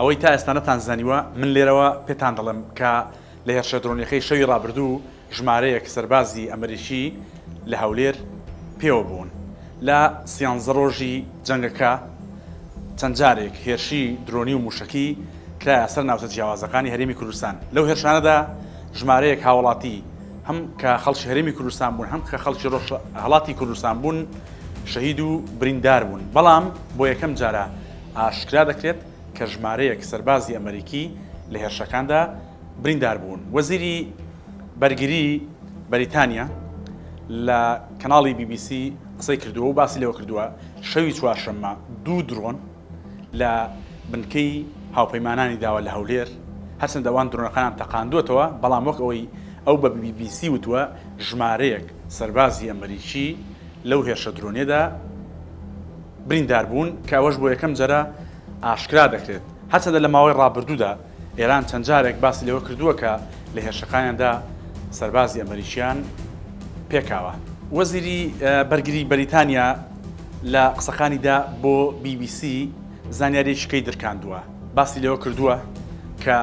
ئەوەی تا ئێستا نەتانزانیوە من لێرەوە پێتان دەڵێم کە لە هێرشە درۆنیەکەی شەوی ڕابردوو ژمارەیەک سەربازی ئەمریکی لە هەولێر پێوە بوون لە 13 ڕۆژی جەنگەکە چەند جارێک هێرشی درۆنی و موشکی کرایە سەر ناوچە جیاوازەکانی هەرێمی کوردستان. لەو هێرشانەدا ژمارەیەک هاوڵاتی هەم کە خەڵکی هەرێمی کوردستان بوون هەم کە خەڵکی هەڵاتی کوردستان بوون شەهید و بریندار بوون. بەڵام بۆ یەکەم جارە ئاشکرا دەکرێت کە ژمارەیەک سەربازی ئەمریکی لە هێرشەکاندا بریندار بوون. وەزیری بەرگری بەریتانیا لە کەناڵی BBC قسەی کردووە و باسی لەوە کردووە شەوی چوارشەممە 2 درۆن لە بنکەی هاوپەیمانانی داوە لە هەولێر هەرچەندە ئەوان درۆنەکانیان تەقاندووەتەوە بەڵام وەک ئەوەی ئەو بە BBC وتووە ژمارەیەک سەربازی ئەمریکی لەو هێرشە درۆنێدا بریندار بوون کە ئەوەش بۆ یەکەم جارە ئاشکرا دەکرێت. هەرچەندە لە ماوەی ڕابردوودا ئێران چەند جارێک باسی لەوە کردووە کە لە هێرشەکانیاندا سەربازی ئەمریکیان پێکاوە. وەزیری بەرگری بەریتانیا لە قسەکانیدا بۆ BBC زانیاریشکەی دەرکاندووە باسی لەوە کردووە کە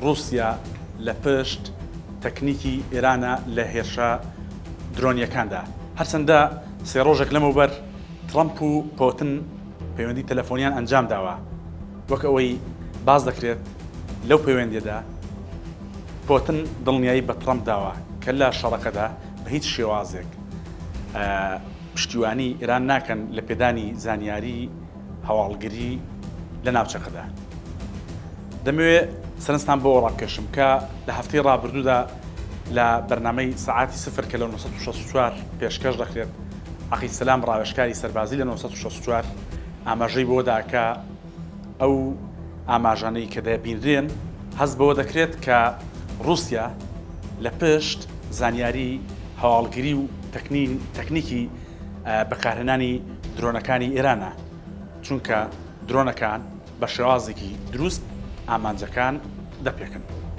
رووسیا لە پشت تەکنیکی ئێرانە لە هێرشە درۆنیەکاندا. هەرچەندە 3 ڕۆژێک لەمەوبەر ترامپ و پۆتن پەیوەندی تەلەفۆنیان ئەنجام داوە وەک ئەوەی باز دەکرێت لەو پەیوەندیەدا پۆتن دڵنیایی بە ترامپ داوە کە لە شەڕەکەدا بە هیچ شێوازێک پشتیوانی ئێران ناکەن لە پێدانی زانیاری هەواڵگری لە ناوچەکەدا. دەمەوێت سەرنجتان بۆ ڕابکەشم کە لە هەفتەی ڕابردوودا لە بەرنامەی سەعاتی سفر کە لە 1964 پێشکەش دەکرێت ئاخی سەلام ڕاوێژکاری سەربازی لە 1964 ئاماژەی بۆ داکە ئەو ئاماژانەی کە دەبینرێن هەست بەوە دەکرێت کە رووسیا لە پشت زانیاری هەواڵگری و تەکنیکی بەکارهێنانی درۆنەکانی ئێرانە چونکە درۆنەکان بە شێوازێکی دروست ئامانجەکان دەپێکن.